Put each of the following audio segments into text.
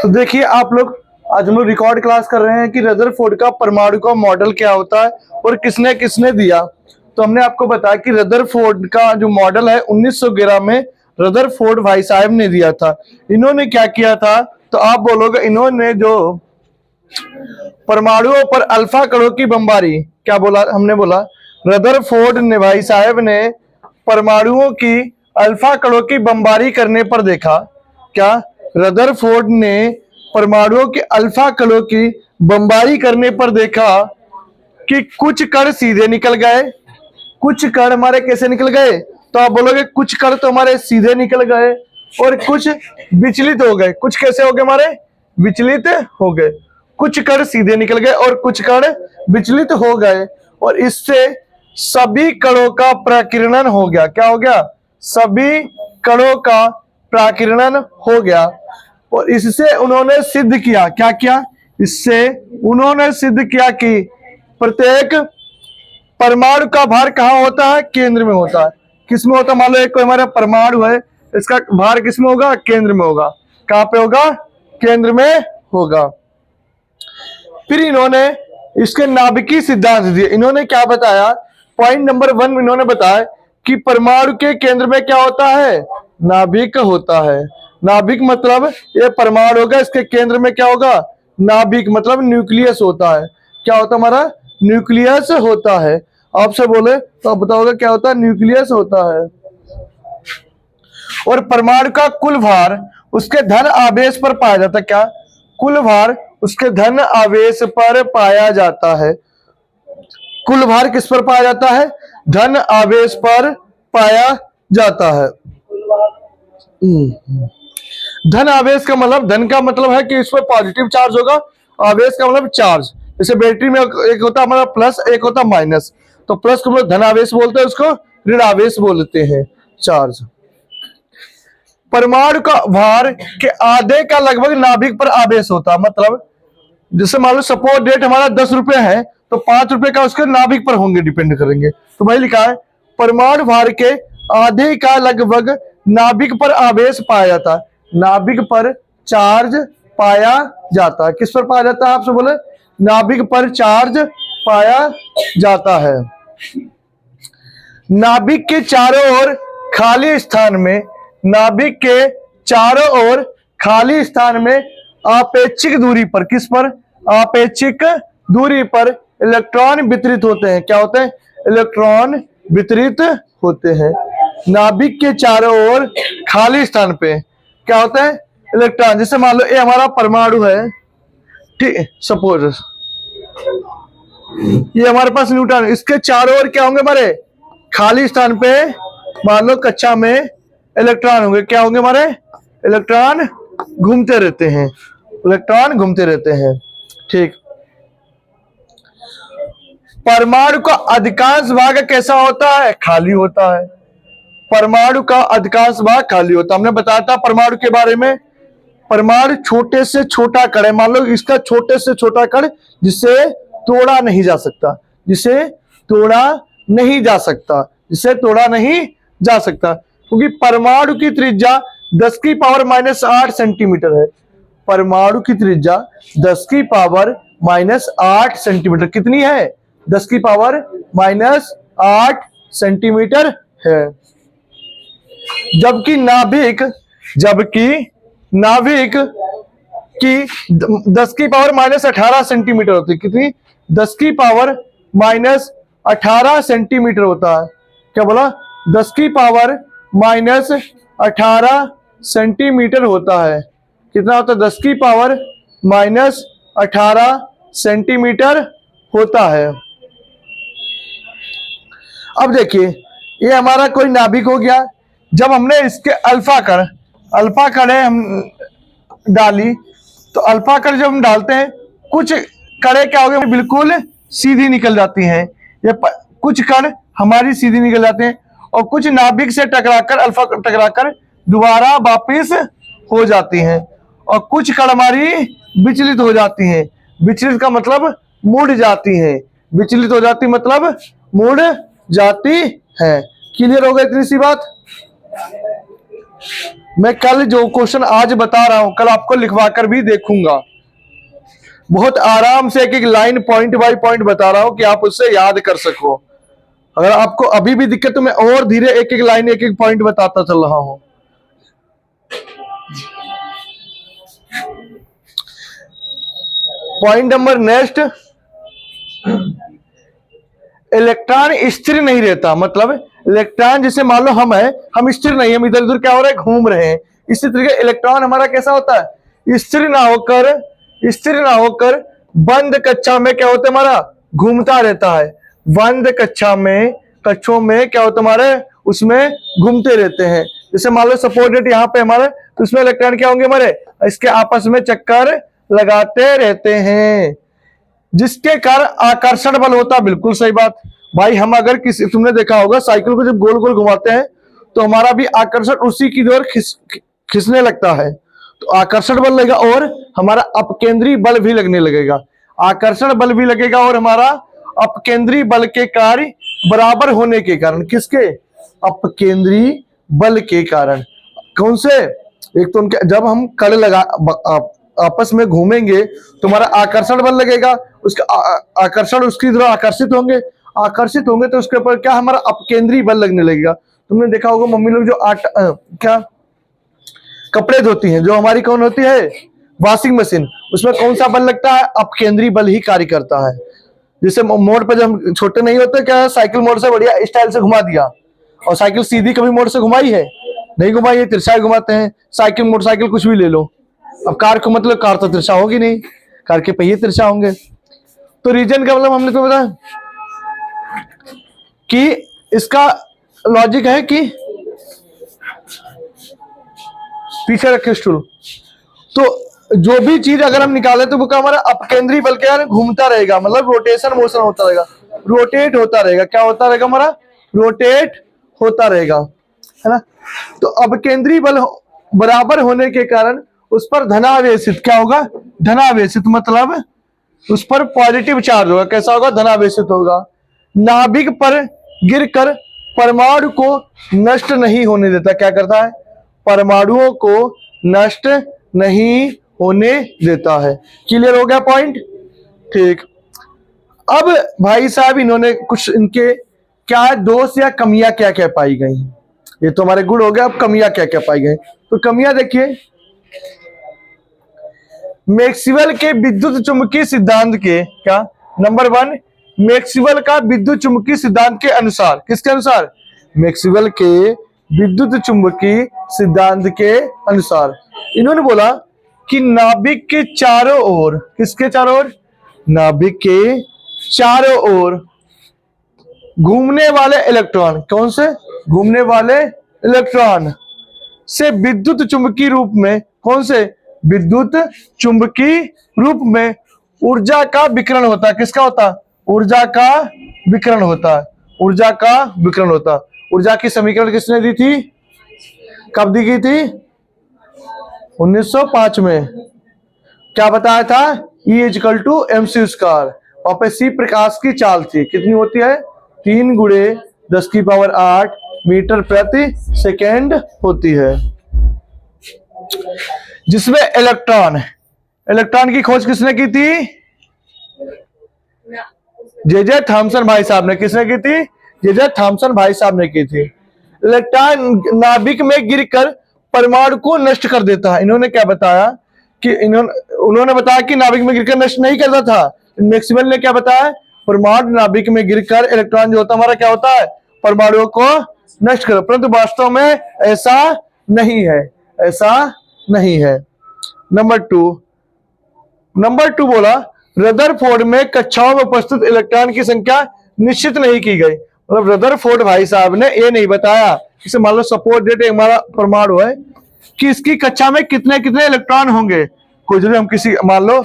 तो देखिए आप लोग, आज हम लोग रिकॉर्ड क्लास कर रहे हैं कि रदरफोर्ड का परमाणु का मॉडल क्या होता है और किसने किसने दिया। तो हमने आपको बताया कि रदरफोर्ड का जो मॉडल है 1911 में रदरफोर्ड भाई साहब ने दिया था। इन्होंने क्या किया था, तो आप बोलोगे इन्होंने जो परमाणुओं पर अल्फा कणों की बमबारी, क्या बोला हमने, बोला रदरफोर्ड ने भाई साहब ने परमाणुओं की अल्फा कणों की बमबारी करने पर देखा। क्या रदरफोर्ड ने परमाणुओं के अल्फा कणों की बमबारी करने पर देखा कि कुछ कण सीधे निकल गए, कुछ कण हमारे कैसे निकल गए, तो आप बोलोगे कुछ कण तो हमारे सीधे निकल गए और कुछ विचलित हो गए। कुछ कैसे हो गए, हमारे विचलित हो गए। कुछ कण सीधे निकल गए और कुछ कण विचलित हो गए, और इससे सभी कणों का प्रकीर्णन हो गया। क्या हो गया, सभी कणों का प्रकीर्णन हो गया। और इससे उन्होंने सिद्ध किया, क्या किया, इससे उन्होंने सिद्ध किया कि प्रत्येक परमाणु का भार कहाँ होता है, केंद्र में होता है। किसमें होता है, मान लो एक कोई हमारा परमाणु है, इसका भार किसमें होगा, केंद्र में होगा। कहाँ पे होगा, केंद्र में होगा। फिर इन्होंने इसके नाभिकीय सिद्धांत दिए। इन्होंने क्या बताया, पॉइंट नंबर 1 इन्होंने बताया कि परमाणु के केंद्र में क्या होता है, नाभिक होता है। नाभिक मतलब ये परमाणु होगा, इसके केंद्र में क्या होगा, नाभिक मतलब न्यूक्लियस होता है। क्या होता है, हमारा न्यूक्लियस होता है। आपसे बोले तो आप बताओगे क्या होता है, न्यूक्लियस होता है। और परमाणु का कुल भार उसके धन आवेश पर पाया जाता है। क्या, कुल भार उसके धन आवेश पर पाया जाता है। कुल भार किस पर पाया जाता है, धन आवेश पर पाया जाता है। धन आवेश का मतलब, धन का मतलब है कि इस पर पॉजिटिव चार्ज होगा, आवेश का मतलब चार्ज। जैसे बैटरी में एक होता है हमारा प्लस, एक होता है माइनस। तो प्लस को धन आवेश बोलते हैं, उसको ऋण आवेश बोलते हैं, चार्ज। परमाणु का भार के आधे का लगभग नाभिक पर आवेश होता है। मतलब जैसे मान लो सपोज डेट हमारा 10 रुपए है, तो 5 रुपए का उसके नाभिक पर होंगे, डिपेंड करेंगे। तो भाई लिखा है परमाणु भार के आधे का लगभग नाभिक पर आवेश पाया जाता है। नाभिक पर चार्ज पाया जाता है। किस पर पाया जाता है, आपसे बोले, नाभिक पर चार्ज पाया जाता है। नाभिक के चारों ओर खाली स्थान में, नाभिक के चारों ओर खाली स्थान में आपेक्षिक दूरी पर, किस पर, आपेक्षिक दूरी पर इलेक्ट्रॉन वितरित होते हैं। क्या होते हैं, इलेक्ट्रॉन वितरित होते हैं। नाभिक के चारों ओर खाली स्थान पे क्या होता है, इलेक्ट्रॉन। जैसे मान लो ये हमारा परमाणु है, ठीक है, सपोज ये हमारे पास न्यूट्रॉन, इसके चारों ओर क्या होंगे, हमारे खाली स्थान पे मान लो कक्षा में इलेक्ट्रॉन होंगे। क्या होंगे, हमारे इलेक्ट्रॉन घूमते रहते हैं, इलेक्ट्रॉन घूमते रहते हैं, ठीक। परमाणु का अधिकांश भाग कैसा होता है, खाली होता है। परमाणु का अधिकांश भाग खाली होता है। हमने बताया था परमाणु के बारे में, परमाणु छोटे से छोटा कण है। मान लो इसका छोटे से छोटा कण जिसे तोड़ा नहीं जा सकता, जिसे तोड़ा नहीं जा सकता, जिसे तोड़ा नहीं जा सकता, क्योंकि परमाणु की त्रिज्या 10 की पावर -8 सेंटीमीटर है। परमाणु की त्रिज्या 10 की पावर -8 सेंटीमीटर कितनी है, 10 की पावर -8 सेंटीमीटर है। जबकि नाभिक की 10 की पावर -18 सेंटीमीटर होती है। कितनी, 10 की पावर -18 सेंटीमीटर होता है। क्या बोला, 10 की पावर -18 सेंटीमीटर होता है। कितना होता है, 10 की पावर -18 सेंटीमीटर होता है। अब देखिए ये हमारा कोई नाभिक हो गया। जब हमने इसके अल्फा कण हम डाली, तो अल्फा कण जब हम डालते हैं, कुछ कणें क्या हो गए, बिल्कुल सीधी निकल जाती हैं। ये कुछ कण हमारी सीधी निकल जाते हैं, और कुछ नाभिक से टकराकर, अल्फा टकराकर दोबारा वापिस हो जाती हैं, और कुछ कण हमारी विचलित हो जाती हैं। विचलित का मतलब मुड़ जाती हैं, विचलित हो जाती मतलब मुड़ जाती है। क्लियर हो गई इतनी सी बात। मैं कल जो क्वेश्चन आज बता रहा हूं कल आपको लिखवा कर भी देखूंगा। बहुत आराम से एक एक लाइन पॉइंट बाय पॉइंट बता रहा हूं कि आप उससे याद कर सको। अगर आपको अभी भी दिक्कत तो मैं और धीरे एक एक लाइन एक एक पॉइंट बताता चल रहा हूं। पॉइंट नंबर नेक्स्ट, इलेक्ट्रॉन स्थिर नहीं रहता। मतलब इलेक्ट्रॉन जैसे मान लो हम स्थिर नहीं, हम इधर उधर क्या हो रहा है, घूम रहे हैं। इसी तरीके इलेक्ट्रॉन हमारा कैसा होता है, स्थिर ना होकर बंद कक्षा में क्या होता है, हमारा घूमता रहता है। बंद कक्षों में क्या होता है, हमारे उसमें घूमते रहते हैं। जैसे मान लो सपोर्टेड यहाँ पे हमारे, तो उसमें इलेक्ट्रॉन क्या होंगे हमारे, इसके आपस में चक्कर लगाते रहते हैं, जिसके कारण आकर्षण बल होता है। बिल्कुल सही बात भाई। हम अगर किसी, तुमने देखा होगा साइकिल को जब गोल गोल घुमाते हैं तो हमारा भी आकर्षण उसी की ओर खिसने लगता है, तो आकर्षण बल लगेगा और हमारा अपकेंद्री बल भी लगने लगेगा। आकर्षण बल भी लगेगा और हमारा अपकेंद्री बल के कार्य बराबर होने के कारण, किसके, अपकेंद्री बल के कारण। कौन से, एक तो उनके जब हम कड़ लगा आपस में घूमेंगे तो हमारा आकर्षण बल लगेगा, उसका आकर्षण उसकी तरफ आकर्षित होंगे तो उसके ऊपर क्या, हमारा अपकेंद्री बल लगने लगेगा। तुमने देखा होगा मम्मी लोग जो क्या कपड़े धोती हैं, जो हमारी कौन होती है, वॉशिंग मशीन, उसमें कौन सा बल लगता है, अपकेंद्री बल ही कार्य करता है। जैसे मोड़ पर जब हम छोटे नहीं होते, क्या साइकिल मोड़ से बढ़िया स्टाइल से घुमा दिया, और साइकिल सीधी कभी मोड़ से घुमाई है, नहीं घुमाई है, तिरछा घुमाते हैं। साइकिल मोटरसाइकिल कुछ भी ले लो, अब कार को मतलब कार तो तिरछा होगी नहीं, कार के पहिए तिरछा होंगे। तो रीजन का मतलब हमने तो बताया कि इसका लॉजिक है कि पीछे रखे स्टूल, तो जो भी चीज अगर हम निकाले तो वो क्या, हमारा अपकेंद्री बल के घूमता रहेगा, मतलब रोटेशन मोशन होता रहेगा, रोटेट होता रहेगा। क्या होता रहेगा, हमारा रोटेट होता रहेगा, है ना। तो अपकेंद्री बल बराबर होने के कारण उस पर धनावेशित क्या होगा, धनावेशित मतलब उस पर पॉजिटिव चार्ज होगा। कैसा होगा, धनावेशित होगा। नाभिक पर गिरकर परमाणु को नष्ट नहीं होने देता। क्या करता है, परमाणुओं को नष्ट नहीं होने देता है। क्लियर हो गया पॉइंट, ठीक। अब भाई साहब इन्होंने कुछ इनके क्या दोष या कमियां क्या क्या पाई गई, ये तो हमारे गुण हो गया। अब कमियां क्या क्या पाई गई, तो कमियां देखिए, मैक्सवेल के विद्युत चुंबकीय सिद्धांत के क्या, नंबर 1, मैक्सवेल का विद्युत चुंबकीय सिद्धांत के अनुसार, किसके अनुसार, मैक्सवेल के विद्युत चुंबकीय सिद्धांत के अनुसार इन्होंने बोला कि नाभिक के चारों ओर, किसके चारों ओर, नाभिक के चारों ओर घूमने वाले इलेक्ट्रॉन, कौन से, घूमने वाले इलेक्ट्रॉन से विद्युत चुंबकीय रूप में, कौन से, विद्युत चुंबकीय रूप में ऊर्जा का विकिरण होता है। किसका होता है, ऊर्जा का विकिरण होता है, ऊर्जा का विकिरण होता है। ऊर्जा की समीकरण किसने दी थी, कब दी गई थी, 1905 में। क्या बताया था, E = mc²। और पे सी प्रकाश की चाल थी, कितनी होती है, 3 × 10⁸ मीटर प्रति सेकेंड होती है। जिसमें इलेक्ट्रॉन की खोज किसने की थी, जे थॉमसन भाई साहब ने। किसने की थी, जे थॉमसन भाई साहब ने की थी। इलेक्ट्रॉन नाभिक में गिरकर परमाणु को नष्ट कर देता है। इन्होंने क्या बताया कि उन्होंने बताया कि नाभिक में गिरकर नष्ट नहीं करता था। मैक्सवेल ने क्या बताया, परमाणु नाभिक में गिरकर इलेक्ट्रॉन जो होता है हमारा क्या होता है, परमाणुओं को नष्ट कर, परंतु वास्तव में ऐसा नहीं है, ऐसा नहीं है। नंबर 2 बोला, रदरफोर्ड में कक्षाओं में उपस्थित इलेक्ट्रॉन की संख्या निश्चित नहीं की गई। मतलब रदरफोर्ड भाई साहब ने ये नहीं बताया, जैसे मान लो सपोर्ट डेट हमारा परमाणु है, कि इसकी कक्षा में कितने कितने इलेक्ट्रॉन होंगे। कुछ हम किसी, मान लो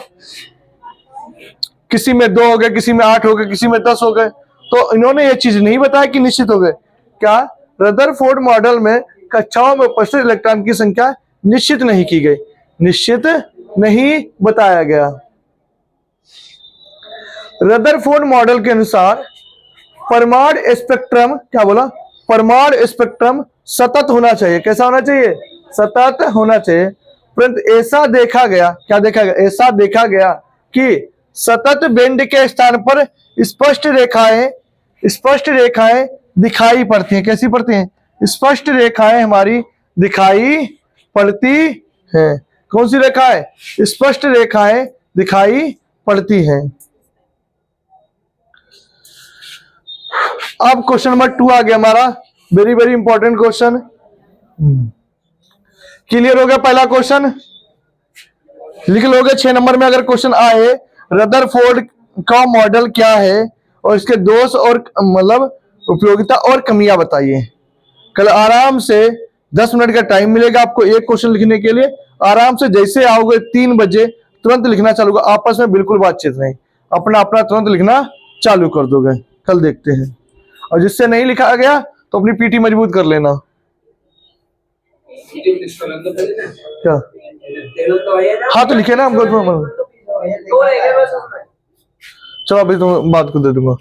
किसी में 2 हो गए, किसी में 8 हो गए, किसी में 10 हो गए, तो इन्होंने ये चीज नहीं बताया कि निश्चित हो गए। क्या, रदरफोर्ड मॉडल में कक्षाओं में उपस्थित इलेक्ट्रॉन की संख्या निश्चित नहीं की गई, निश्चित नहीं बताया गया। रदरफोर्ड मॉडल के अनुसार परमाणु स्पेक्ट्रम, क्या बोला, परमाणु स्पेक्ट्रम सतत होना चाहिए। कैसा होना चाहिए? सतत होना चाहिए। परंतु ऐसा देखा गया, क्या देखा गया? ऐसा देखा गया कि सतत बेंड के स्थान पर स्पष्ट रेखाएं दिखाई पड़ती हैं। कैसी पड़ती हैं? स्पष्ट रेखाएं हमारी दिखाई पड़ती हैं। कौन सी रेखाएं? स्पष्ट रेखाएं दिखाई पड़ती हैं। अब क्वेश्चन नंबर 2 आ गया हमारा, very very important question. Clear हो गया पहला क्वेश्चन? लिख लोगे 6 नंबर में अगर क्वेश्चन आए, रदरफोर्ड का मॉडल क्या है और इसके दोष और मतलब उपयोगिता और कमियां बताइए। कल आराम से 10 मिनट का टाइम मिलेगा आपको एक क्वेश्चन लिखने के लिए। आराम से जैसे आओगे 3 बजे तुरंत लिखना चालू कर, आपस में बिल्कुल बातचीत नहीं, अपना अपना तुरंत लिखना चालू कर दोगे। कल देखते हैं। और जिससे नहीं लिखा गया तो अपनी पीटी मजबूत कर लेना। क्या? हाँ तो लिखे ना हमको। चलो अभी तुम बात को दे दूंगा।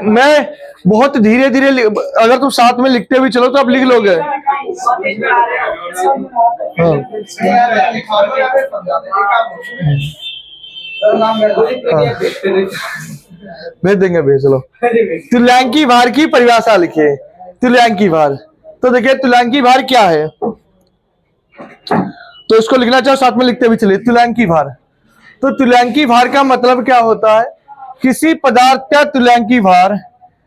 मैं बहुत धीरे धीरे, अगर तुम साथ में लिखते हुए चलो तो आप लिख लोगे। हाँ। भेज देंगे, भेज। चलो, तुल्यांकी भार की परिभाषा लिखिए। तुल्यांकी भार, तो देखिए तुल्यांकी भार क्या है, तो इसको लिखना चाहो साथ में लिखते भी चलिए। तुल्यांकी भार, तो तुल्यांकी भार का मतलब क्या होता है? किसी पदार्थ का तुल्यांकी भार।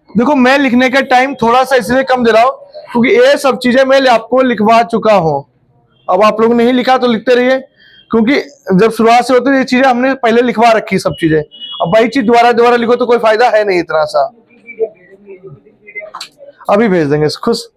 देखो मैं लिखने का टाइम थोड़ा सा इसलिए कम दे रहा हूं क्योंकि ये सब चीजें मैं आपको लिखवा चुका हूं। अब आप लोग नहीं लिखा तो लिखते रहिए, क्योंकि जब शुरुआत से होती है ये चीजें हमने पहले लिखवा रखी सब चीजें। अब वही चीज दोबारा लिखो तो कोई फायदा है नहीं इतना सा। अभी भेज देंगे खुश।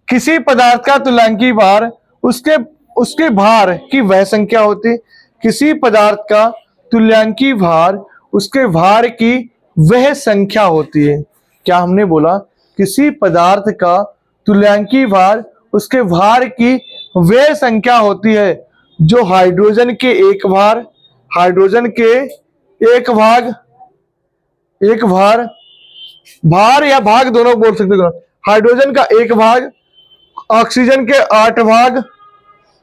किसी पदार्थ का तुल्यांकी भार उसके भार की वह संख्या होती। किसी पदार्थ का तुल्यांकी भार उसके भार की वह संख्या होती है। क्या हमने बोला? किसी पदार्थ का तुल्यांकी भार उसके भार की वह संख्या होती है जो हाइड्रोजन के एक भार, हाइड्रोजन के एक भार या भाग दोनों बोल सकते हो। हाइड्रोजन का एक भाग, ऑक्सीजन के 8 भाग,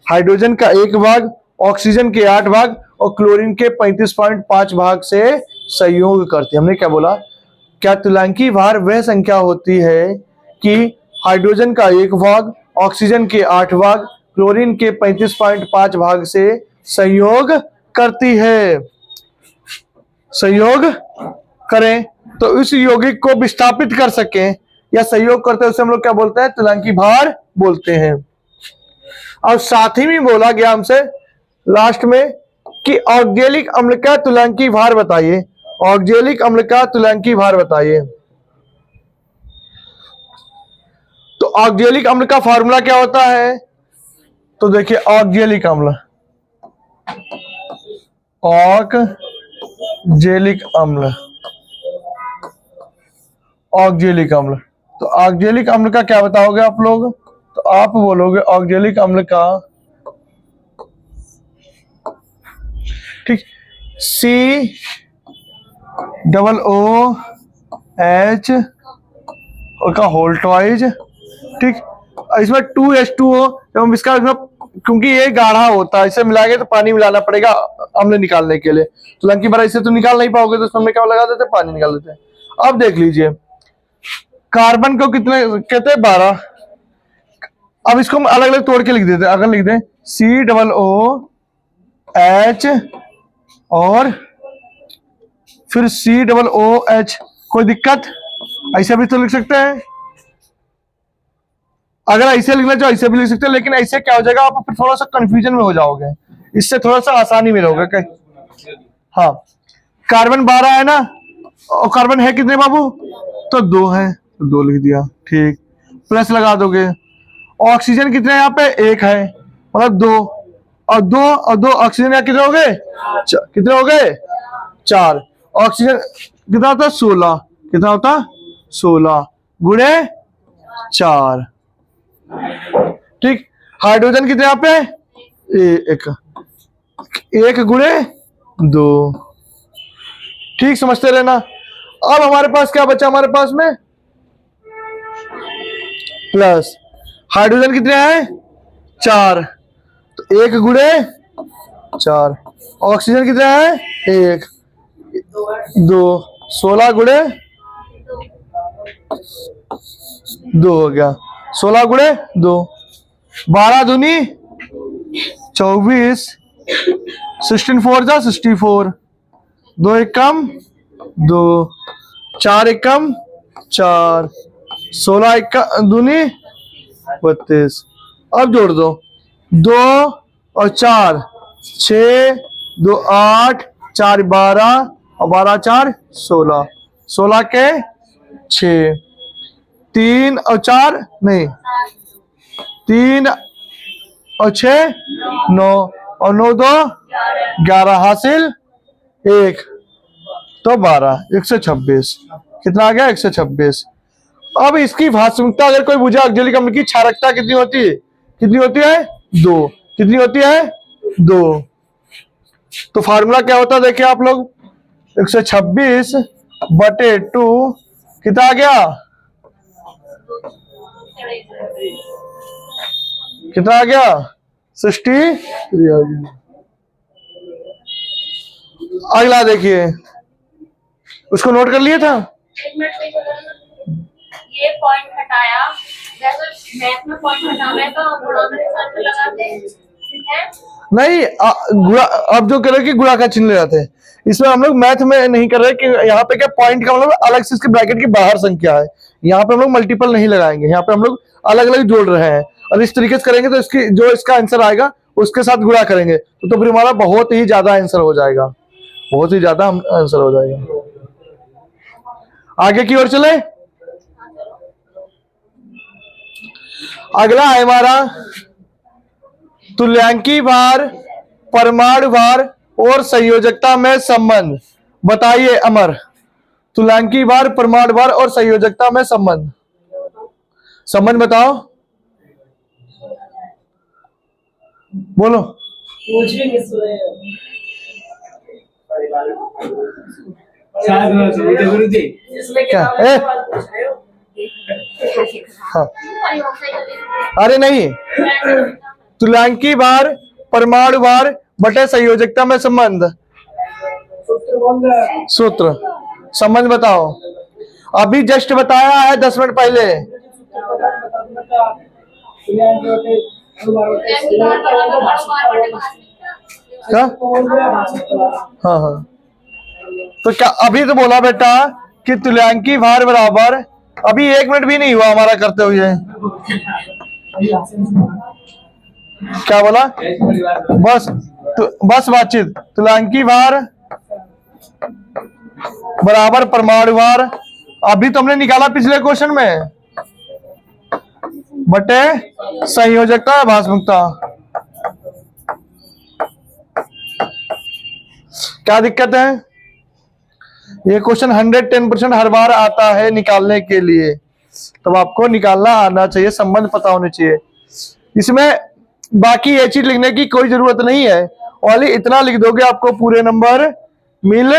हाइड्रोजन का एक भाग, ऑक्सीजन के 8 भाग और क्लोरीन के 35.5 भाग से संयोग करती है। हमने क्या बोला? क्या तुल्यांकी भार वह संख्या होती है कि हाइड्रोजन का एक भाग, ऑक्सीजन के 8 भाग, क्लोरीन के 35.5 भाग से संयोग करती है। संयोग करें तो इस यौगिक को विस्थापित कर सकें या संयोग करते हैं उसे हम लोग क्या बोलते हैं? तुल्यांकी भार बोलते हैं। और साथ ही में बोला गया हमसे लास्ट में कि ऑक्जेलिक अम्ल का तुल्यांकी भार बताइए। ऑक्जेलिक अम्ल का तुल्यांकी भार बताइए। तो ऑक्जेलिक अम्ल का फॉर्मूला क्या होता है? तो देखिए ऑक्जेलिक अम्ल, ऑक्जेलिक अम्ल, ऑक्जेलिक अम्ल। तो ऑक्जेलिक अम्ल का क्या बताओगे आप लोग? तो आप बोलोगे ऑक्जेलिक अम्ल का, ठीक, COOH का होल ट्वाइज, ठीक। इसमें 2H2O, जब हम इसका क्योंकि ये गाढ़ा होता है, इसे मिलाएंगे तो पानी मिलाना पड़ेगा अम्ल निकालने के लिए। तुल्यांकी भार इसे तो निकाल नहीं पाओगे, तो इसमें क्या लगा देते? पानी निकाल देते हैं। अब देख लीजिए, कार्बन को कितने कहते हैं? 12। अब इसको हम अलग अलग तोड़ के लिख देते हैं। अगर लिख दें COOH और फिर COOH, कोई दिक्कत? ऐसे भी तो लिख सकते हैं। अगर ऐसे लिखना चाहो ऐसे भी लिख सकते हैं, लेकिन ऐसे क्या हो जाएगा, आप फिर थोड़ा सा कंफ्यूजन में हो जाओगे। इससे थोड़ा सा आसानी में रहोगे। हाँ, कार्बन 12 है ना, और कार्बन है कितने बाबू? तो 2 है, तो 2 लिख दिया, ठीक। प्लस लगा दोगे। ऑक्सीजन कितने यहाँ पे? 1 है, मतलब 2 और 2 ऑक्सीजन यहाँ कितने हो गए? कितने हो गए? 4। ऑक्सीजन कितना होता? 16। कितना होता? 16 गुणे 4, ठीक। हाइड्रोजन कितने यहाँ पे? 1 गुणे 2, ठीक। समझते रहना। अब हमारे पास क्या बचा? हमारे पास में प्लस हाइड्रोजन कितने हैं 4, तो 1 गुणे 4। ऑक्सीजन कितने हैं 1 2, 16 गुणे 2 हो गया, 16 गुणे 2, 12 दूनी 24, 16 4 जा 64, 2 एक कम 2, 4 एक कम 4, 16 एक दूनी 32। अब जोड़ दो 2 और 4 6, 2 8, 4 12 और 12 4 16, 16 के 6, 3 और 4 नहीं 3 और 6 9 और 9 2 11 हासिल 1, तो 12 126। कितना आ गया 126। अब इसकी भाषुमता अगर कोई बुझे ऑक्जेलिक अम्ल की क्षारकता कितनी होती है, कितनी होती है 2, कितनी होती है 2। तो फार्मूला क्या होता है देखिए आप लोग, 126 बटे 2 कितना आ गया, कितना आ गया 63। अगला देखिए, उसको नोट कर लिया था। ये पॉइंट हटाया, जैसे मैथ में पॉइंट हटाना है तो हम गुणा के साथ में लगाते हैं, ठीक है? नहीं गुणा, अब जो कर रहे कि गुणा का चिन्ह ले जाते हैं, इसमें हम लोग मैथ में नहीं कर रहे कि यहाँ पे क्या पॉइंट का मतलब अलग से इसके ब्रैकेट की बाहर संख्या है, यहाँ पे हम लोग मल्टीपल नहीं लगाएंगे, यहाँ पे हम लोग अलग अलग जोड़ रहे हैं। और इस तरीके से करेंगे तो इसकी जो इसका आंसर आएगा उसके साथ गुणा करेंगे तो फिर हमारा बहुत ही ज्यादा आंसर हो जाएगा, बहुत ही ज्यादा आंसर हो जाएगा। आगे की ओर चले, अगला है हमारा तुल्यांकी भार, परमाणु भार और संयोजकता में संबंध। बताइए अमर, तुल्यांकी भार, परमाणु भार और संयोजकता में संबंध, संबंध बताओ, बोलो। क्या हाँ, अरे नहीं, तुल्यांकी भार, परमाणु भार बटे संयोजकता में संबंध, सूत्र संबंध बताओ। अभी जस्ट बताया है 10 मिनट पहले। क्या हाँ हाँ, तो क्या अभी तो बोला बेटा कि तुल्यांकी भार बराबर, अभी 1 मिनट भी नहीं हुआ हमारा करते हुए, क्या बोला बस बातचीत। तुल्यांकी भार बराबर परमाणु भार, अभी तो हमने निकाला पिछले क्वेश्चन में, बटे संयोजकता है भाषमुक्ता। क्या दिक्कत है, ये क्वेश्चन 110% हर बार आता है निकालने के लिए, तब आपको निकालना आना चाहिए, संबंध पता होने चाहिए। इसमें बाकी ये चीज लिखने की कोई जरूरत नहीं है, ओनली इतना लिख दोगे आपको पूरे नंबर मिल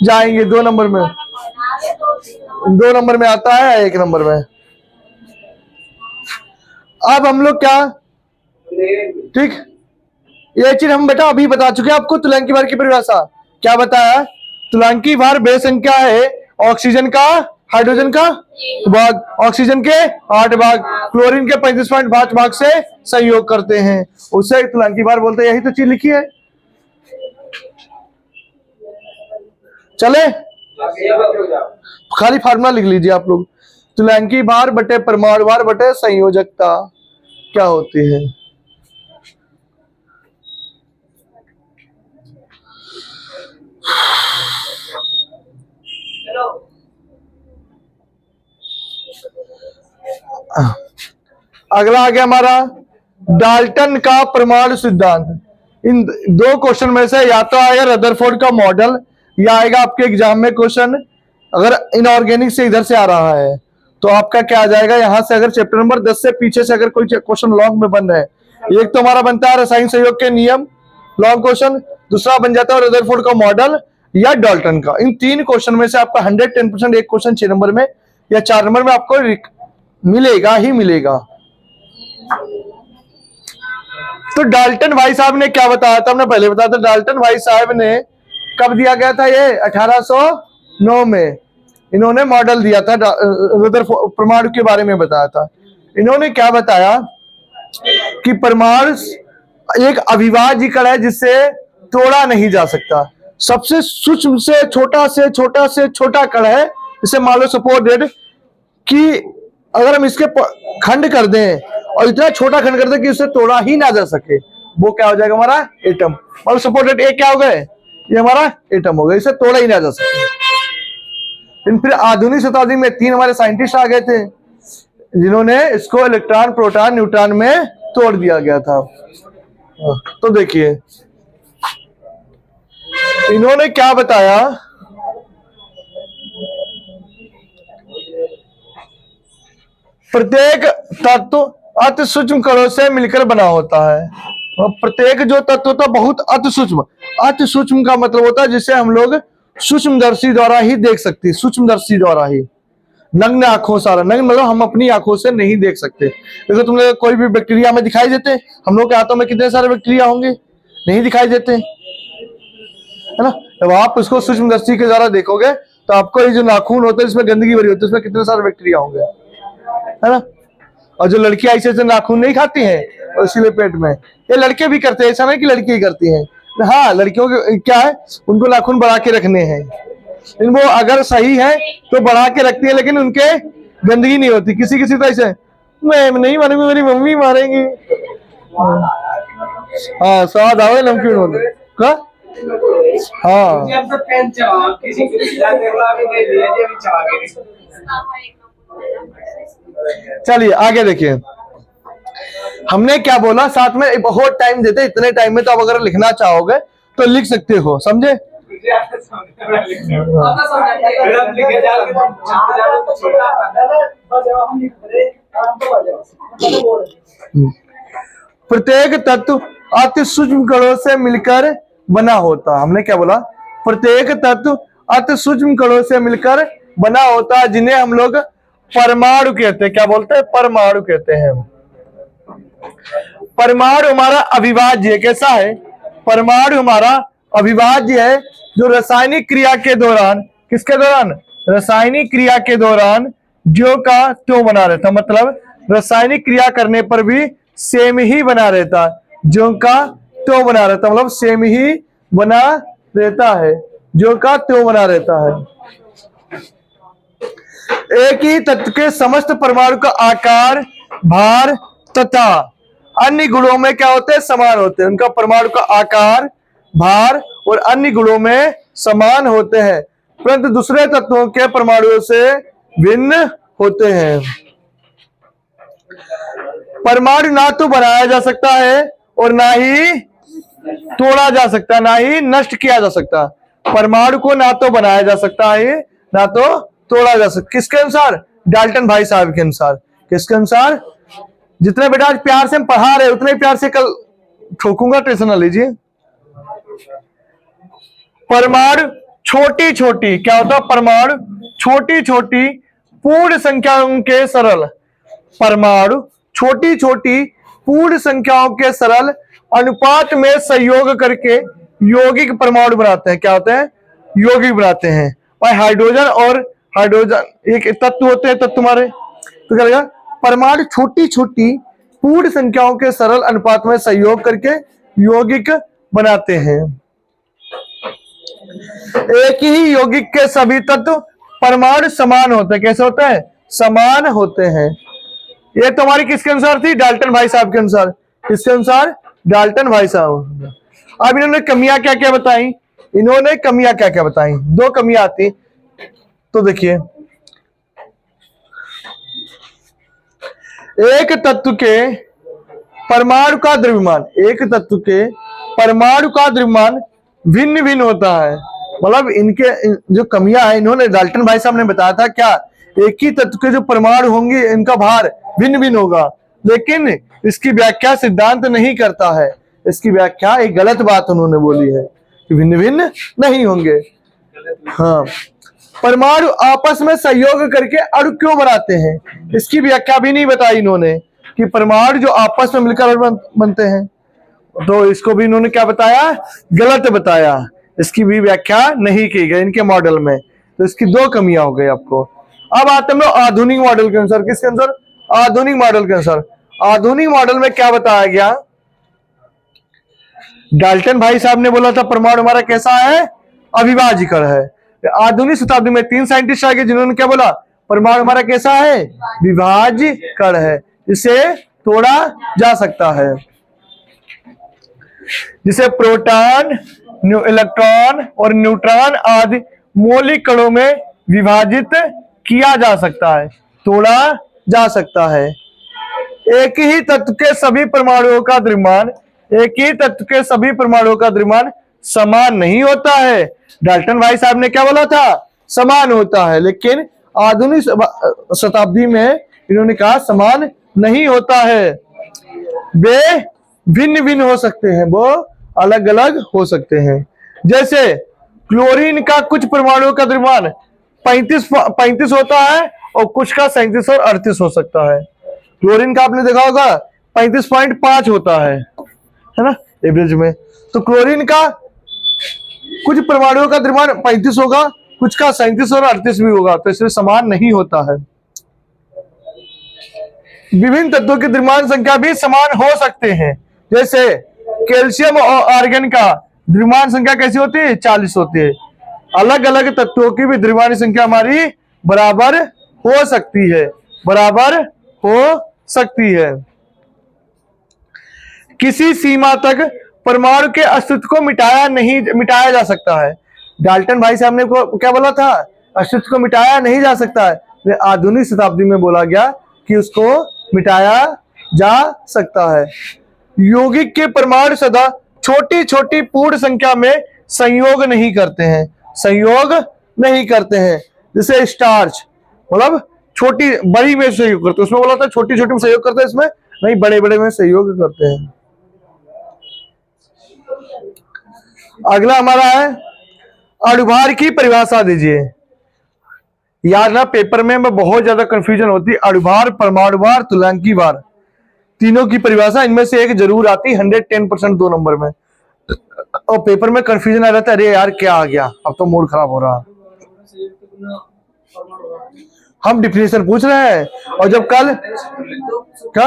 जाएंगे। 2 नंबर में, 2 नंबर में आता है, 1 नंबर में। अब हम लोग क्या, ठीक, ये चीज हम बेटा अभी बता चुके हैं आपको। तुल्यांकी भार की परिभाषा क्या बताया, तुल्यांकी भार बेस संख्या है ऑक्सीजन का हाइड्रोजन का भाग, ऑक्सीजन के 8 भाग, क्लोरीन के 35.5 भाग से संयोग करते हैं, उससे तुल्यांकी भार बोलते हैं। यही तो चीज लिखी है, चले खाली फार्मूला लिख लीजिए आप लोग। तुल्यांकी भार बटे परमाणु भार बटे संयोजकता क्या होती है। अगला आ गया हमारा डाल्टन का परमाणु सिद्धांत। इन 2 क्वेश्चन में से या तो आएगा रदरफोर्ड का मॉडल या आएगा आपके एग्जाम में क्वेश्चन, अगर इनऑर्गेनिक से इधर से आ रहा है तो आपका क्या आ जाएगा, यहां से अगर चैप्टर नंबर 10 से पीछे से अगर कोई क्वेश्चन लॉन्ग में बन रहा है, एक तो हमारा बनता है रसायन संयोग के नियम लॉन्ग क्वेश्चन, दूसरा बन जाता है रदरफोर्ड का मॉडल या डाल्टन का। इन 3 क्वेश्चन में से आपका 110% एक क्वेश्चन 6 नंबर में या 4 नंबर में आपको मिलेगा ही मिलेगा। तो डाल्टन भाई साहब ने क्या बताया था, हमने पहले बताया था। डाल्टन भाई साहब ने कब दिया गया था ये? 1809 में इन्होंने मॉडल दिया था, रदरफोर्ड परमाणु के बारे में बताया था। इन्होंने क्या बताया कि परमाणु एक अविभाज्य कण है जिससे तोड़ा नहीं जा सकता। सबसे सूक्ष्म से छोटा कण है। जैसे मान लो सपोर्टेड कि अगर हम इसके खंड कर दें और इतना छोटा खंड कर दें कि उसे तोड़ा ही ना जा सके, वो क्या हो जाएगा? हमारा एटम। मतलब सपोर्टेड एक क्या हो गए? ये हमारा एटम हो गया, इसे तोड़ा ही ना जा सके। लेकिन फिर आधुनिक शताब्दी में 3 हमारे साइंटिस्ट आ गए थे जिन्होंने इसको इलेक्ट्रॉन, प्रोटॉन, न्यूट्रॉन में तोड़ दिया गया था। तो देखिए इन्होंने क्या बताया, प्रत्येक तत्व अति सूक्ष्म कणों से मिलकर बना होता है। और प्रत्येक जो तत्व होता है बहुत अति सूक्ष्म। अति सूक्ष्म का मतलब होता है जिसे हम लोग सूक्ष्मदर्शी द्वारा ही देख सकते हैं, सूक्ष्मदर्शी द्वारा ही, नग्न आंखों सारा। नग्न मतलब हम अपनी आंखों से नहीं देख सकते। देखो तुम लोग कोई भी बैक्टीरिया में दिखाई देते? हम लोग के हाथों में कितने सारे बैक्टीरिया होंगे? नहीं दिखाई देते, है ना। जब आप उसको सूक्ष्मदर्शी के द्वारा देखोगे तो आपको ये जो नाखून होते हैं इसमें गंदगी भरी होती है, उसमें कितने सारे बैक्टीरिया होंगे, है ना। और जो लड़कियां ऐसे नाखून नहीं खाती हैं और इसीलिए पेट में, ये लड़के भी करते हैं, ऐसा नहीं कि लड़की ही करती हैं। हाँ, लड़कियों के क्या है, उनको नाखून बढ़ा के रखने हैं। वो अगर सही है तो बढ़ा के रखती है, लेकिन उनके गंदगी नहीं होती। किसी किसी तो ऐसे, मैं नहीं मारूंगी, मेरी मम्मी मारेंगी। हाँ, स्वाद आवे नमकीन होते का। हाँ, चलिए आगे देखिए। हमने क्या बोला, साथ में बहुत टाइम देते, इतने टाइम में तो आप अगर लिखना चाहोगे तो लिख सकते हो, समझे। प्रत्येक तत्व अति सूक्ष्म कणों से मिलकर बना होता। हमने क्या बोला? प्रत्येक तत्व अति सूक्ष्म कणों से मिलकर बना होता है, जिन्हें हम लोग परमाणु कहते हैं। क्या बोलते हैं? परमाणु कहते हैं। परमाणु हमारा अविभाज्य कैसा है? परमाणु हमारा अविभाज्य है, जो रासायनिक क्रिया के दौरान, किसके दौरान? रासायनिक क्रिया के दौरान ज्यों का त्यों बना रहता। मतलब रासायनिक क्रिया करने पर भी सेम ही बना रहता, ज्यों का त्यों बना रहता। मतलब सेम ही बना रहता है, ज्यों का त्यों बना रहता है। एक ही तत्व के समस्त परमाणु का आकार, भार तथा अन्य गुणों में क्या होते हैं? समान होते हैं। उनका परमाणु का आकार, भार और अन्य गुणों में समान होते हैं, परंतु दूसरे तत्वों के परमाणुओं से भिन्न होते हैं। परमाणु ना तो बनाया जा सकता है और ना ही तोड़ा जा सकता, ना ही नष्ट किया जा सकता। परमाणु को ना तो बनाया जा सकता है, ना तो तोड़ा जा सकता। किसके अनुसार? डाल्टन भाई साहब के अनुसार। किसके अनुसार? जितने बेटा आज प्यार से हम पढ़ा रहे उतने प्यार से कल ठोकूंगा, टेंशन ना लीजिए। परमाणु छोटी छोटी क्या होता है? परमाणु छोटी छोटी पूर्ण संख्याओं के सरल, परमाणु छोटी छोटी पूर्ण संख्याओं के सरल अनुपात में संयोग करके यौगिक परमाणु बनाते हैं। क्या होते हैं? यौगिक बनाते हैं। और हाइड्रोजन और हाइड्रोजन एक तत्व होते हैं, तत्व हमारे। तो क्या लगेगा? परमाणु छोटी छोटी पूर्ण संख्याओं के सरल अनुपात में संयोग करके यौगिक बनाते हैं। एक ही यौगिक के सभी तत्व परमाणु समान होते हैं। कैसे होते हैं? समान होते हैं। ये तो हमारी किसके अनुसार थी? डाल्टन भाई साहब के अनुसार। किसके अनुसार? डाल्टन भाई साहब। अब इन्होंने कमियां क्या क्या बताई? इन्होंने कमियां क्या क्या बताई? 2 कमियां आती, तो देखिए। एक तत्व के परमाणु का द्रव्यमान, एक तत्व के परमाणु का द्रव्यमान भिन्न भिन्न होता है। मतलब इनके जो कमियां है, इन्होंने डाल्टन भाई साहब ने बताया था क्या, एक ही तत्व के जो परमाणु होंगे इनका भार भिन्न भिन्न होगा, लेकिन इसकी व्याख्या सिद्धांत नहीं करता है। इसकी व्याख्या एक गलत बात उन्होंने बोली है कि भिन्न भिन्न नहीं होंगे। हाँ, परमाणु आपस में सहयोग करके अणु क्यों बनाते हैं, इसकी व्याख्या भी नहीं बताई इन्होंने कि परमाणु जो आपस में मिलकर अणु बनते हैं, तो इसको भी इन्होंने क्या बताया, गलत बताया, इसकी भी व्याख्या नहीं की गई इनके मॉडल में। तो इसकी दो कमियां हो गई आपको। अब आते हैं हम लोग आधुनिक मॉडल के अनुसार। किसके अनुसार, आधुनिक मॉडल के अनुसार। आधुनिक मॉडल में क्या बताया गया, डाल्टन भाई साहब ने बोला था परमाणु हमारा कैसा है, अविभाज्य कण है। आधुनिक शताब्दी में 3 साइंटिस्ट आ गए जिन्होंने क्या बोला, परमाणु हमारा कैसा है, विभाज्य कण है, इसे तोड़ा जा सकता है, जिसे प्रोटॉन, इलेक्ट्रॉन और न्यूट्रॉन आदि मौलिक कणों में विभाजित किया जा सकता है, तोड़ा जा सकता है। एक ही तत्व के सभी परमाणुओं का द्रव्यमान, एक ही तत्व के सभी परमाणुओं का द्रव्यमान समान नहीं होता है। डाल्टन भाई साहब ने क्या बोला था, समान होता है, लेकिन आधुनिक शताब्दी में इन्होंने कहा समान नहीं होता है, वे भिन्न भिन्न हो सकते हैं, वो अलग अलग हो सकते हैं। जैसे क्लोरीन का कुछ परमाणुओं का द्रव्यमान 35 होता है और कुछ का 37 और 38 हो सकता है। क्लोरीन का आपने देखा होगा 35.5 होता है ना एवरेज में। तो क्लोरीन का कुछ परमाणुओं का द्रव्यमान 35 होगा, कुछ का 37 और 38 भी होगा, तो इसलिए समान नहीं होता है। विभिन्न तत्वों की द्रव्यमान संख्या भी समान हो सकते हैं। जैसे कैल्शियम और आर्गन का द्रव्यमान संख्या कैसी होती है, 40 होती है। अलग अलग तत्वों की भी द्रव्यमान संख्या हमारी बराबर हो सकती है, बराबर हो सकती है। किसी सीमा तक परमाणु के अस्तित्व को मिटाया जा सकता है। डाल्टन भाई साहब ने क्या बोला था, अस्तित्व को मिटाया नहीं जा सकता है। आधुनिक शताब्दी में बोला गया कि उसको मिटाया जा सकता है। यौगिक के परमाणु सदा छोटी छोटी पूर्ण संख्या में संयोग नहीं करते हैं, संयोग नहीं करते हैं। जैसे स्टार्च मतलब छोटी बड़ी में सहयोग करते हैं, उसमें बोला था छोटी छोटी में सहयोग करते हैं, इसमें नहीं बड़े बड़े में सहयोग करते हैं। अगला हमारा है अणुभार की परिभाषा दीजिए। यार ना पेपर में बहुत ज्यादा कंफ्यूजन होती है, अणुभार, परमाणु भार, तुल्यांकी भार, तीनों की परिभाषा इनमें से एक जरूर आती 110% 2 नंबर में। और पेपर में कंफ्यूजन आ जाता है, अरे यार क्या आ गया, अब तो मूड खराब हो रहा। हम डिफिनेशन पूछ रहे हैं और जब कल क्या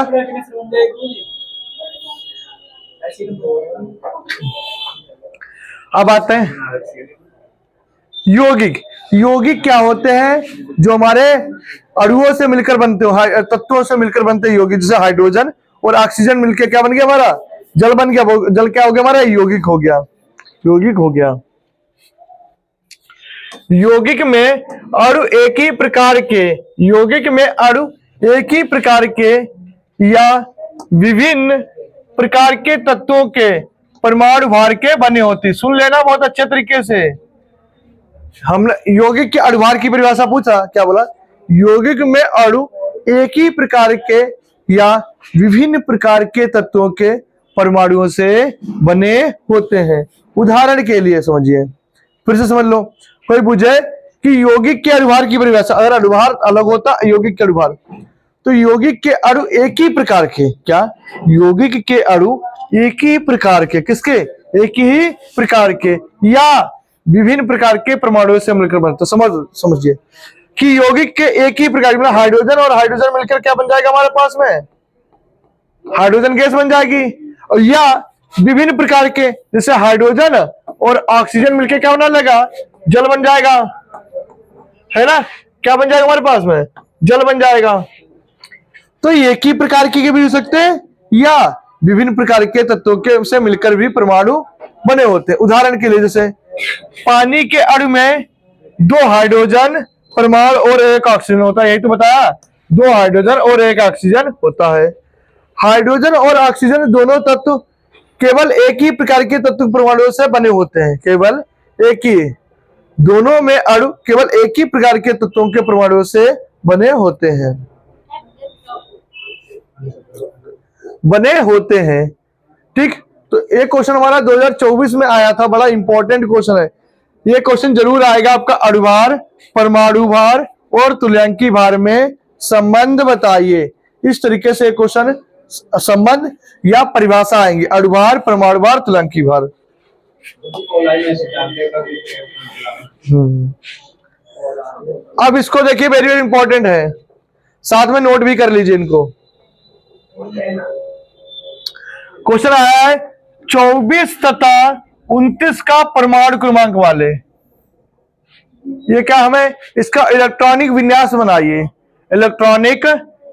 अब आते हैं यौगिक। यौगिक क्या होते हैं, जो हमारे अणुओं से मिलकर बनते हो, तत्वों से मिलकर बनते हैं यौगिक। जैसे हाइड्रोजन और ऑक्सीजन मिलकर क्या बन गया, हमारा जल बन गया। जल क्या हो गया हमारा, यौगिक हो गया, यौगिक हो गया। यौगिक में अणु एक ही प्रकार के, यौगिक में अणु एक ही प्रकार के या विभिन्न प्रकार के तत्वों के परमाणु भार के बने होती। सुन लेना बहुत अच्छे तरीके से। हमने यौगिक के अणुभार की परिभाषा पूछा, क्या बोला, यौगिक में अणु एक ही प्रकार के या विभिन्न प्रकार के तत्वों के परमाणुओं से बने होते हैं। उदाहरण के लिए समझिए, फिर से समझ लो। कोई पूछे कि यौगिक के अणुभार की परिभाषा, अगर अणुभार अलग होता यौगिक के अणुभार, तो यौगिक के अणु एक ही प्रकार के, क्या यौगिक के अणु एक ही प्रकार के, किसके, एक ही प्रकार के या विभिन्न प्रकार के परमाणुओं से मिलकर बनते। समझिए कि यौगिक के एक ही प्रकार, मतलब हाइड्रोजन और हाइड्रोजन मिलकर क्या बन जाएगा हमारे पास में, हाइड्रोजन गैस बन जाएगी। और या विभिन्न प्रकार के, जैसे हाइड्रोजन और ऑक्सीजन मिलकर क्या होने लगा, जल बन जाएगा, है ना, क्या बन जाएगा हमारे पास में, जल बन जाएगा। तो एक ही प्रकार के भी हो सकते हैं या विभिन्न प्रकार के तत्वों के से मिलकर भी परमाणु बने होते हैं। उदाहरण के लिए जैसे पानी के अणु में 2 हाइड्रोजन परमाणु और 1 ऑक्सीजन होता है, यही तो बताया, 2 हाइड्रोजन और 1 ऑक्सीजन होता है। हाइड्रोजन और ऑक्सीजन दोनों तत्व केवल एक ही प्रकार के तत्व परमाणुओं से बने होते हैं, केवल एक ही, दोनों में अणु केवल एक ही प्रकार के तत्वों के परमाणुओं से बने होते हैं, बने होते हैं। ठीक, तो एक क्वेश्चन हमारा 2024 में आया था, बड़ा इंपॉर्टेंट क्वेश्चन है। ये क्वेश्चन जरूर आएगा आपका। अणुभार, परमाणु भार और तुल्यांकी भार में संबंध बताइए। इस तरीके से क्वेश्चन संबंध या परिभाषा आएंगे, अणुभार, परमाणु भार, तुल्यांकी भार। अब इसको देखिए, वेरी वेरी इंपॉर्टेंट है, साथ में नोट भी कर लीजिए इनको। क्वेश्चन आया है 24 तथा 29 का परमाणु क्रमांक वाले। ये क्या, हमें इसका इलेक्ट्रॉनिक विन्यास बनाइए, इलेक्ट्रॉनिक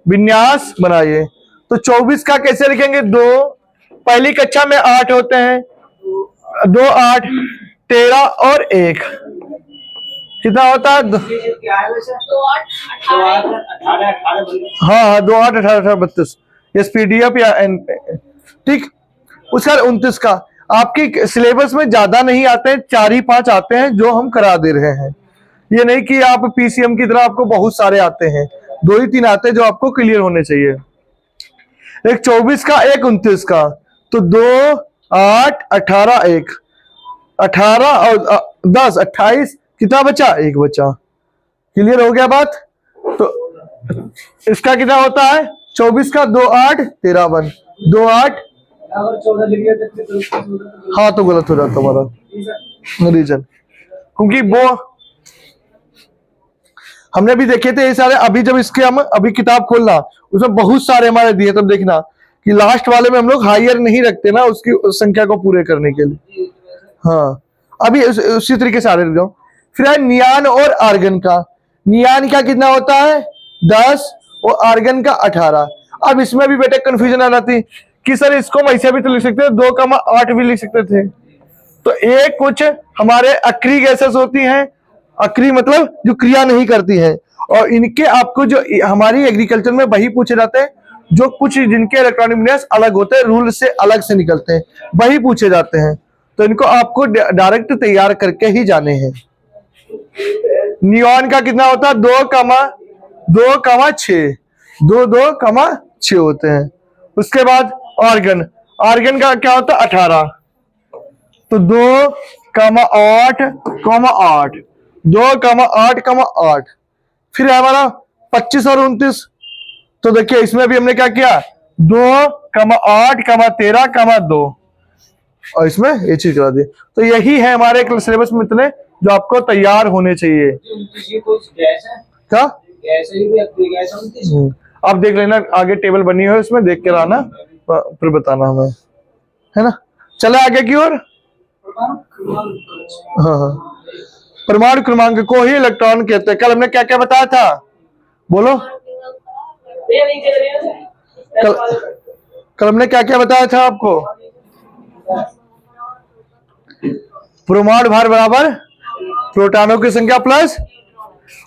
विन्यास बनाइए। तो 24 का कैसे लिखेंगे? 2, पहली कक्षा में 8 होते हैं, 2 8 13 और 1 कितना होता है? 2 8 18। हाँ 2 8 18 32 PDF या ठीक। उसका 29 का आपकी सिलेबस में ज्यादा नहीं आते हैं, 4 ही 5 आते हैं जो हम करा दे रहे हैं। ये नहीं कि आप PCM की तरह आपको बहुत सारे आते हैं, 2 ही 3 आते हैं जो आपको क्लियर होने चाहिए। एक 24 का, एक 29 का, तो 2 8 18 1 18 और 10 28 कितना बचा? 1 बचा। क्लियर हो गया बात? तो इसका कितना होता है? 24 का 2 8 13 1 2 8 अगर 14 लिख दिया हाँ तो गलत हो जाता हमारा रीजन, क्योंकि वो हमने भी देखे थे ये सारे। अभी जब इसके हम अभी किताब खोलना, उसमें बहुत सारे हमारे दिए, तब देखना कि लास्ट वाले में हम लोग हायर नहीं रखते ना उसकी संख्या को पूरे करने के लिए। हाँ अभी उसी तरीके से आ रहे जाओ। फिर है नियान और आर्गन का। नियान का कितना होता है? 10 और आर्गन का 18। अब इसमें भी बेटे कंफ्यूजन आ जाती कि सर इसको हम ऐसे भी तो लिख सकते थे, 2,8 भी लिख सकते थे। तो एक कुछ हमारे अक्री गैसेस होती हैं, अक्री मतलब जो क्रिया नहीं करती है, और इनके आपको जो हमारी एग्रीकल्चर में वही पूछे जाते हैं जो कुछ जिनके इलेक्ट्रॉनिक विन्यास अलग होते हैं, रूल से अलग से निकलते हैं, वही पूछे जाते हैं। तो इनको आपको डायरेक्ट तैयार करके ही जाने हैं। नियॉन का कितना होता है? 2,6 2,6 होते हैं। उसके बाद आर्गन, आर्गन का क्या होता है? 18। तो 2,8,8 2,8,8। फिर है हमारा 25 और 29। तो देखिए इसमें भी हमने क्या किया? 2,8, 13, 2 और इसमें ये चीज करा दी। तो यही है हमारे सिलेबस में इतने जो आपको तैयार होने चाहिए। क्या आप देख लेना, आगे टेबल बनी है उसमें देख के लाना, फिर बताना हमें, है ना। चले आगे की ओर। हाँ परमाणु क्रमांक को ही इलेक्ट्रॉन कहते हैं। कल हमने क्या क्या बताया था? बोलो। कल हमने क्या क्या बताया था आपको? परमाणु भार बराबर प्रोटॉनों की संख्या प्लस,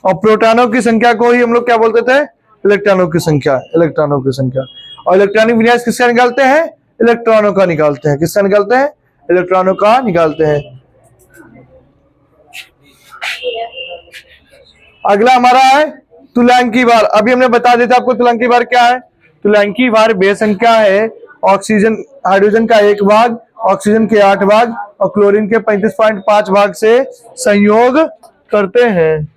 और प्रोटॉनों की संख्या को ही हम लोग क्या बोलते थे? इलेक्ट्रॉनों की संख्या, इलेक्ट्रॉनों की संख्या। और इलेक्ट्रॉनिक विन्यास किसका निकालते हैं? इलेक्ट्रॉनों का निकालते हैं। किसका निकालते हैं? इलेक्ट्रॉनों का निकालते हैं। अगला हमारा है तुल्यांकी भार। अभी हमने बता दिया था आपको तुल्यांकी भार क्या है। तुल्यांकी भार बेसंख्या है, ऑक्सीजन हाइड्रोजन का 1 भाग, ऑक्सीजन के 8 भाग और क्लोरीन के 35.5 भाग से संयोग करते हैं।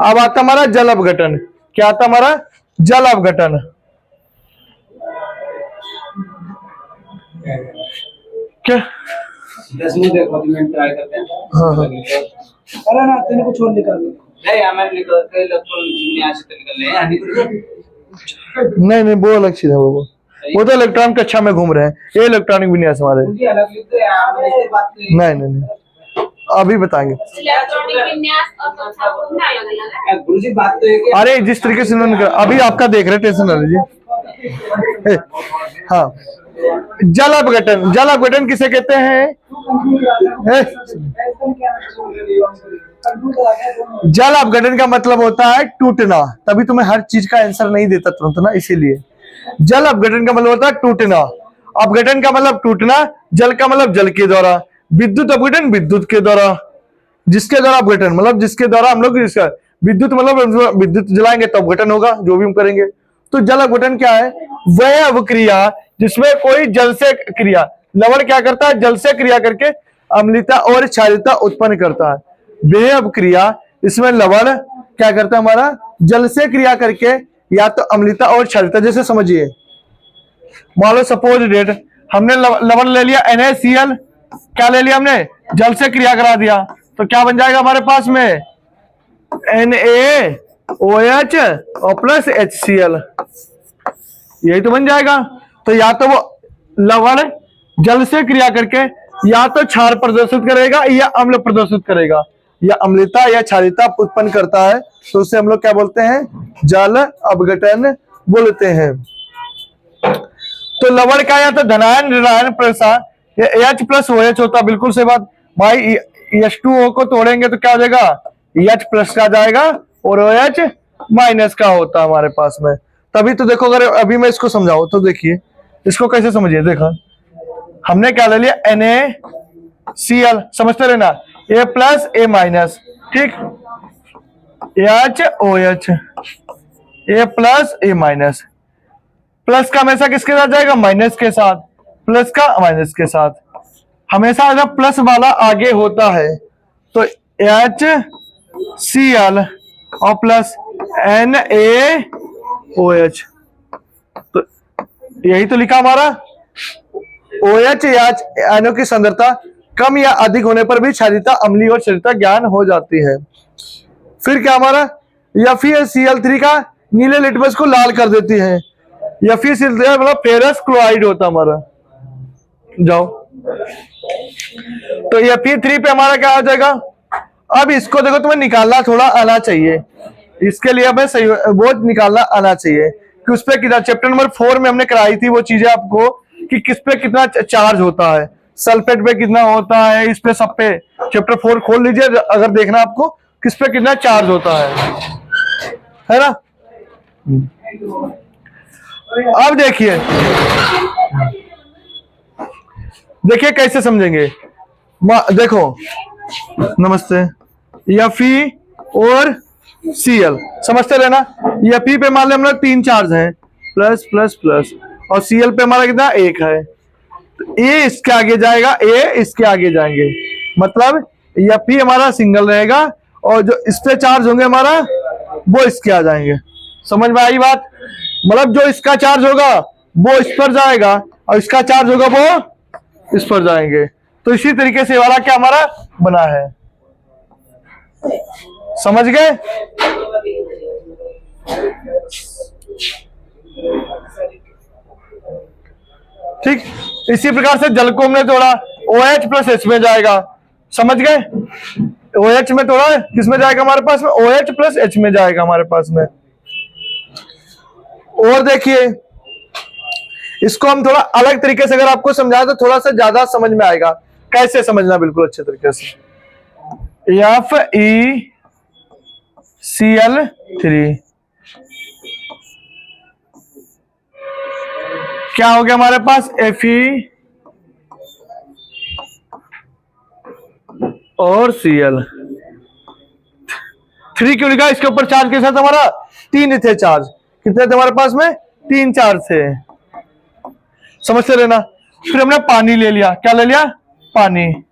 अब आता हमारा जल अपघटन। क्या आता हमारा? जल अपघटन। क्या? 10 मिनट ट्राई करते हैं। हाँ हाँ अरे ना तेरे को छोड़ निकाल नहीं, हमें निकल के इलेक्ट्रॉन यहाँ से निकल रहे हैं। नहीं नहीं वो अलग चीज है। वो तो इलेक्ट्रॉन कक्षा में घूम रहे हैं, ये इलेक्ट्रॉनिक विन्यास हमारे। अलग लिखते हैं बात नहीं नहीं नहीं अभी बताएंगे। इलेक्ट्रॉनिक विन्यास और कक्षा घूमना अलग-अलग है। गुरुजी बात तो है कि अरे जिस तरीके से उन्होंने कहा, अभी आपका देख रहे, टेंशन ना लीजिए। हाँ जल अपघटन। जल अपघटन किसे कहते हैं? जल अपघटन का मतलब होता है टूटना। तभी तुम्हें हर चीज का आंसर नहीं देता तुरंत ना, इसीलिए जल अपघटन का मतलब होता है टूटना। अपघटन का मतलब टूटना, जल का मतलब जल के द्वारा, विद्युत अपघटन विद्युत के द्वारा, जिसके द्वारा अपघटन मतलब जिसके द्वारा हम लोग इसका विद्युत मतलब विद्युत जलाएंगे तो अपघटन होगा, जो भी हम करेंगे। तो जल अपघटन क्या है? वह अवक्रिया जिसमें कोई जल से क्रिया, लवण क्या करता है, जल से क्रिया करके अम्लता और क्षारीयता उत्पन्न करता है। बेअब क्रिया, इसमें लवण क्या करता है हमारा, जल से क्रिया करके या तो अम्लता और क्षारीयता, जैसे समझिए मान लो सपोज डेट हमने लवण ले लिया NaCl, क्या ले लिया हमने, जल से क्रिया करा दिया, तो क्या बन जाएगा हमारे पास में NaOH और प्लस HCl, यही तो बन जाएगा। तो या तो वो लवण जल से क्रिया करके या तो क्षार प्रदर्शित करेगा या अम्ल प्रदर्शित करेगा, या अम्लता या क्षारीयता उत्पन्न करता है, तो उसे हम लोग क्या बोलते हैं, जल अपघटन बोलते हैं। तो लवण का या तो धनायन ऋणायन प्रसार H प्लस OH होता, बिल्कुल सही बात भाई। H2O को तोड़ेंगे तो क्या हो जाएगा, H प्लस का जाएगा और OH माइनस का होता हमारे पास में। तभी तो देखो, अगर अभी मैं इसको समझाऊं तो देखिए इसको कैसे समझिए। देखो हमने क्या ले लिया, NaCl, समझते रहना, A प्लस A माइनस, ठीक, HOH, A plus A minus, plus का हमेशा किसके साथ जाएगा, माइनस के साथ, प्लस का माइनस के साथ, हमेशा अगर प्लस वाला आगे होता है तो HCl और प्लस NaOH, तो यही तो लिखा हमारा। OH या आयनों की सांद्रता कम या अधिक होने पर भी क्षारीयता, अम्लीय और क्षारीयता ज्ञान हो जाती है। फिर क्या हमारा, FeCl3 का नीले लिटमस को लाल कर देती है। FeCl3 मतलब फेरस क्लोराइड होता हमारा। जाओ तो Fe3 पे हमारा क्या आ जाएगा। अब इसको देखो, तुम्हें निकालना थोड़ा आना चाहिए, इसके लिए हमें सही वो निकालना आना चाहिए कि उस पर कितना, चैप्टर नंबर 4 में हमने कराई थी वो चीजें आपको, कि किस पे कितना चार्ज होता है, सल्फेट पे कितना होता है, इस पे सब पे। चैप्टर 4 खोल लीजिए अगर देखना आपको किस पे कितना चार्ज होता है ना। अब देखिए देखिए कैसे समझेंगे, देखो नमस्ते, Fe और Cl समझते रहना। Fe पे मान लो हम लोग 3 चार्ज हैं, प्लस प्लस प्लस, और Cl पे हमारा कितना 1 है, तो A इसके आगे जाएगा, A इसके आगे जाएंगे, मतलब Fe हमारा सिंगल रहेगा और जो इस पे चार्ज होंगे हमारा वो इसके आ जाएंगे। समझ में आई बात, मतलब जो इसका चार्ज होगा वो इस पर जाएगा और इसका चार्ज होगा वो इस पर जाएंगे। तो इसी तरीके से वाला क्या हमारा बना है, समझ गए। ठीक, इसी प्रकार से जल को हमने तोड़ा, OH प्लस H में जाएगा, समझ गए। OH में तोड़ा, किस में जाएगा हमारे पास में, OH प्लस H में जाएगा हमारे पास में। और देखिए इसको हम थोड़ा अलग तरीके से अगर आपको समझाए तो थोड़ा सा ज्यादा समझ में आएगा। कैसे समझना, बिल्कुल अच्छे तरीके से। FeCl3 क्या हो गया हमारे पास, Fe और Cl। 3 क्यों लिखा, इसके ऊपर चार्ज के साथ हमारा 3 थे चार्ज, कितने थे हमारे पास में, 3 चार्ज थे, समझते रहना। फिर हमने पानी ले लिया, क्या ले लिया, पानी,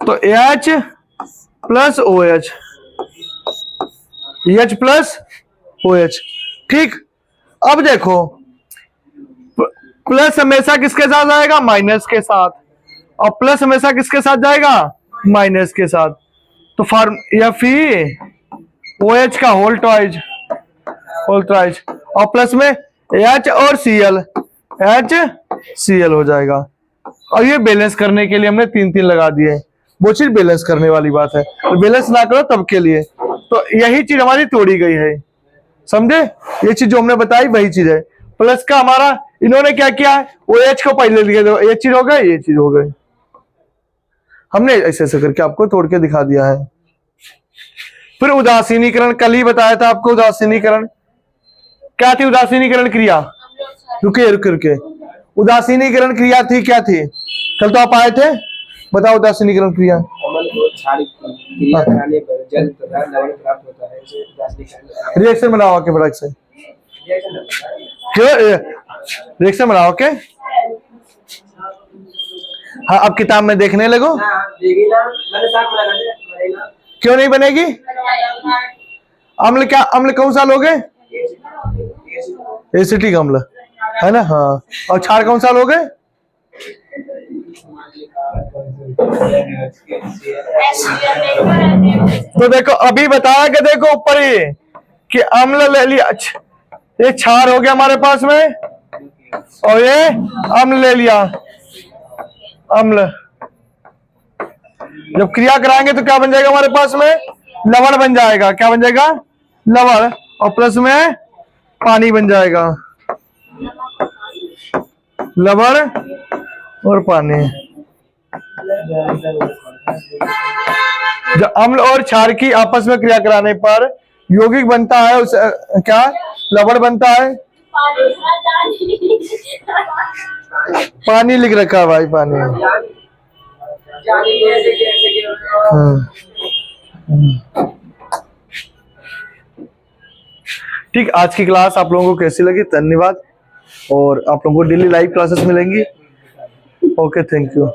तो H plus OH, H plus OH, ठीक। अब देखो प्लस हमेशा किसके साथ आएगा, माइनस के साथ, और प्लस हमेशा किसके साथ जाएगा, माइनस के साथ। तो फॉर्म FeOH का होल ट्वाइज, और प्लस में H और Cl, HCl हो जाएगा। और ये बैलेंस करने के लिए हमने 3 लगा दिए, वो चीज बैलेंस करने वाली बात है, तो बैलेंस ना करो तब के लिए। तो यही चीज हमारी तोड़ी गई है, समझे। ये चीज जो हमने बताई वही चीज है। प्लस का हमारा इन्होंने क्या किया है, OH को पहले लिखे, तो ये चीज हो गई, ये चीज हो गई, हमने ऐसे ऐसे करके आपको तोड़ के दिखा दिया है। फिर उदासीनीकरण, कल ही बताया था आपको उदासीनीकरण क्या थी। उदासीनीकरण क्रिया, रुके, उदासीनीकरण क्रिया थी, क्या थी, कल तो आप आए थे, बताओ उदासीनीकरण क्रिया। रिएक्शन बनाओ आके फटक से, रिएक्शन बनाओ, ओके। हाँ, अब किताब में देखने लगो। देखी ना, मैंने साथ में लगा दिया। क्यों नहीं बनेगी? अम्ल क्या, अम्ल कौन सा लोगे? एसिटिक अम्ल, है ना? हाँ। और क्षार कौन सा लोगे? तो देखो अभी बताया कि देखो ऊपर ही कि अम्ल ले लिया, ये क्षार हो गया हमारे पास में, और ये अम्ल ले लिया, अम्ल। जब क्रिया कराएंगे तो क्या बन जाएगा हमारे पास में? लवण बन जाएगा। क्या बन जाएगा? लवण, और प्लस में पानी बन जाएगा, लवण और पानी। जब अम्ल और क्षार की आपस में क्रिया कराने पर यौगिक बनता है, उस क्या लवण बनता है? पानी लिख रखा है भाई, पानी। ठीक, आज की क्लास आप लोगों को कैसी लगी? धन्यवाद। और आप लोगों को डेली लाइव क्लासेस मिलेंगी। Okay, thank you.